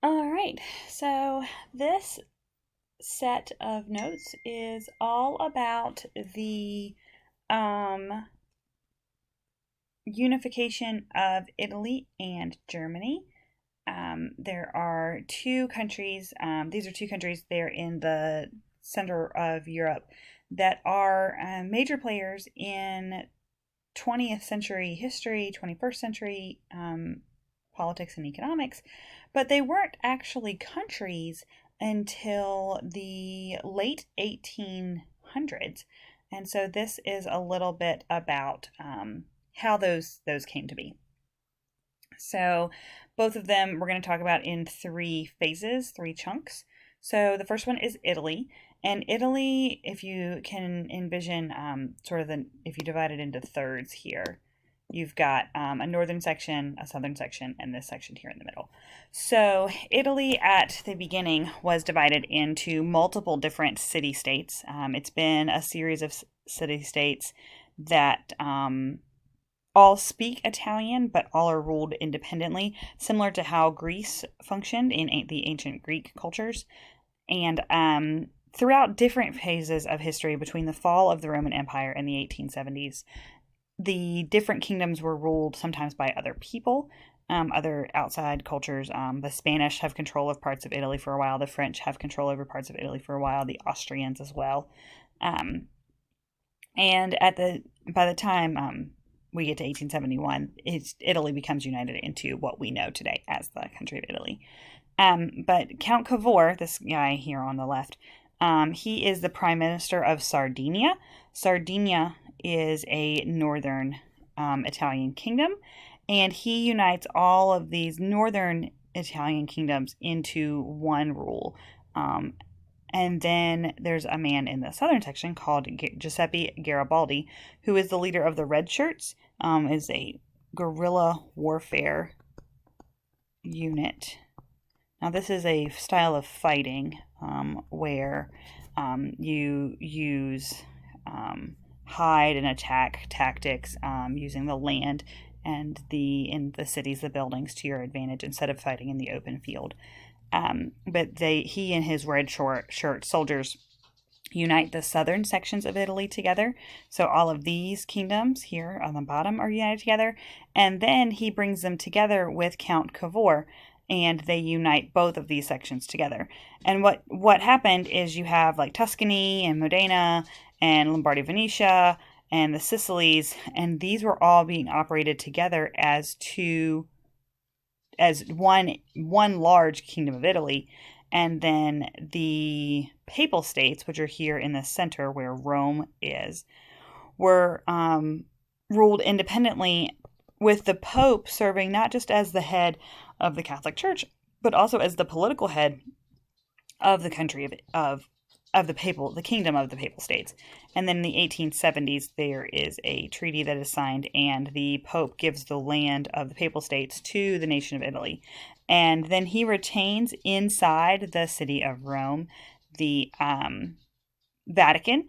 All right, so this set of notes is all about the um, unification of Italy and Germany. There are two countries, these are two countries, they're in the center of Europe, that are major players in 20th century history, 21st century politics and economics, but they weren't actually countries until the late 1800s. And so this is a little bit about how those came to be. So both of them we're going to talk about in three phases, three chunks. So the first one is Italy. And Italy, if you can envision if you divide it into thirds here, you've got a northern section, a southern section, and this section here in the middle. So Italy at the beginning was divided into multiple different city-states. It's been a series of city-states that all speak Italian, but all are ruled independently, similar to how Greece functioned in the ancient Greek cultures. And throughout different phases of history between the fall of the Roman Empire and the 1870s, the different kingdoms were ruled sometimes by other people, other outside cultures. The Spanish have control of parts of Italy for a while. The French have control over parts of Italy for a while. The Austrians as well. And by the time we get to 1871, Italy becomes united into what we know today as the country of Italy. But Count Cavour, this guy here on the left, he is the prime minister of Sardinia. Sardinia is a northern Italian kingdom, and he unites all of these northern Italian kingdoms into one rule. And then there's a man in the southern section called Giuseppe Garibaldi, who is the leader of the Red Shirts, is a guerrilla warfare unit. Now, this is a style of fighting where you use hide and attack tactics using the land and in the cities, the buildings to your advantage instead of fighting in the open field. But he and his red shirt soldiers unite the southern sections of Italy together. So all of these kingdoms here on the bottom are united together. And then he brings them together with Count Cavour, and they unite both of these sections together. And what happened is you have like Tuscany and Modena and Lombardy, Venetia, and the Sicilies, and these were all being operated together as one large kingdom of Italy. And then the papal states, which are here in the center where Rome is, were ruled independently, with the Pope serving not just as the head of the Catholic Church, but also as the political head of the country of the kingdom of the papal states. And then in the 1870s, there is a treaty that is signed, and the Pope gives the land of the papal states to the nation of Italy. And then he retains inside the city of Rome the Vatican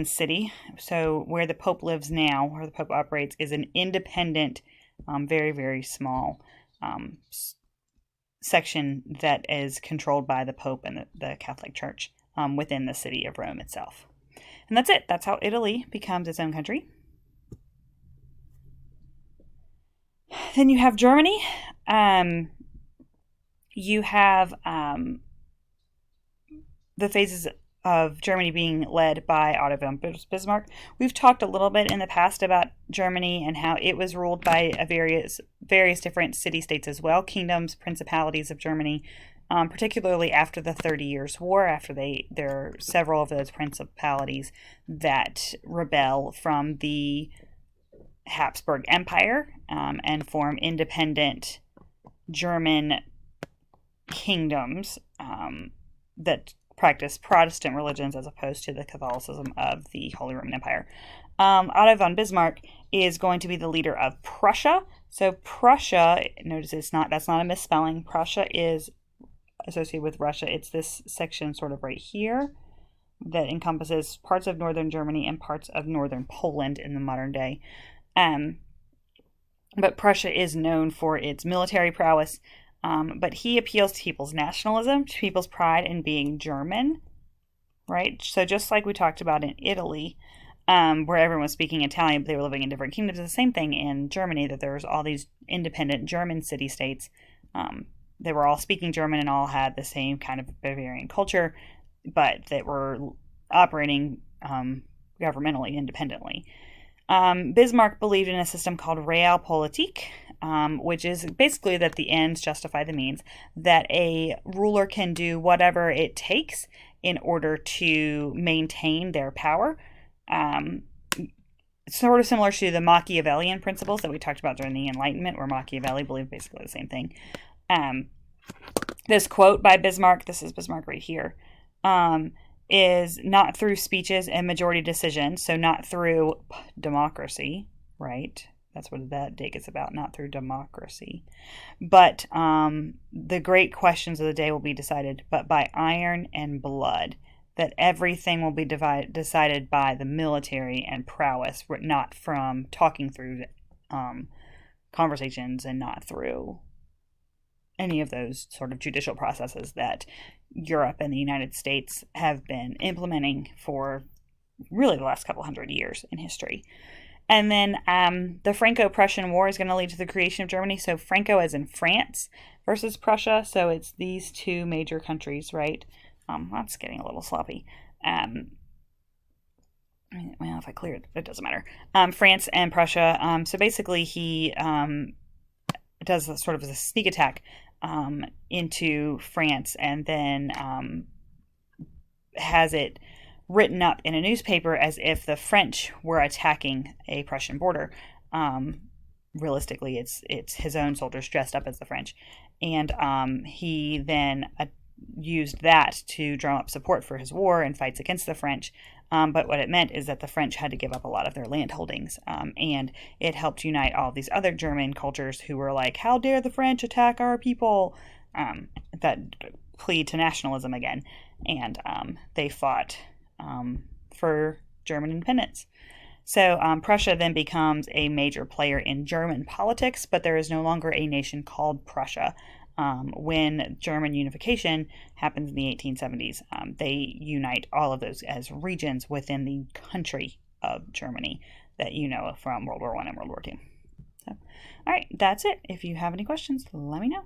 City. So where the Pope lives now, where the Pope operates, is an independent, very, very small section that is controlled by the Pope and the Catholic Church within the city of Rome itself. And that's it. That's how Italy becomes its own country. Then you have Germany. You have the phases of Germany being led by Otto von Bismarck. We've talked a little bit in the past about Germany and how it was ruled by various different city-states as well, kingdoms, principalities of Germany, particularly after the 30 Years' War. There are several of those principalities that rebel from the Habsburg Empire and form independent German kingdoms that practice Protestant religions as opposed to the Catholicism of the Holy Roman Empire. Otto von Bismarck is going to be the leader of Prussia. So Prussia, notice that's not a misspelling. Prussia is associated with Russia. It's this section sort of right here that encompasses parts of northern Germany and parts of northern Poland in the modern day. But Prussia is known for its military prowess. But he appeals to people's nationalism, to people's pride in being German, right? So just like we talked about in Italy, where everyone was speaking Italian, but they were living in different kingdoms. The same thing in Germany, that there was all these independent German city-states. They were all speaking German and all had the same kind of Bavarian culture, but that were operating governmentally independently. Bismarck believed in a system called Realpolitik, which is basically that the ends justify the means, that a ruler can do whatever it takes in order to maintain their power. Sort of similar to the Machiavellian principles that we talked about during the Enlightenment, where Machiavelli believed basically the same thing. This quote by Bismarck, this is Bismarck right here, is not through speeches and majority decisions, so not through democracy, right? That's what that dig is about, not through democracy. But the great questions of the day will be decided, but by iron and blood, that everything will be decided by the military and prowess, not from talking through conversations and not through any of those sort of judicial processes that Europe and the United States have been implementing for really the last couple hundred years in history. And then the Franco-Prussian War is going to lead to the creation of Germany. So Franco as in France versus Prussia. So it's these two major countries, right? That's getting a little sloppy. Well, if I clear it, it doesn't matter. France and Prussia. So basically he does sort of a sneak attack into France and then has it written up in a newspaper as if the French were attacking a Prussian border. Realistically, it's his own soldiers dressed up as the French. And he then used that to drum up support for his war and fights against the French. But what it meant is that the French had to give up a lot of their land holdings. And it helped unite all these other German cultures who were like, how dare the French attack our people? That plead to nationalism again. And they fought for German independence. So Prussia then becomes a major player in German politics, but there is no longer a nation called Prussia. When German unification happens in the 1870s, they unite all of those as regions within the country of Germany that you know from World War I and World War II. So, all right, that's it. If you have any questions, let me know.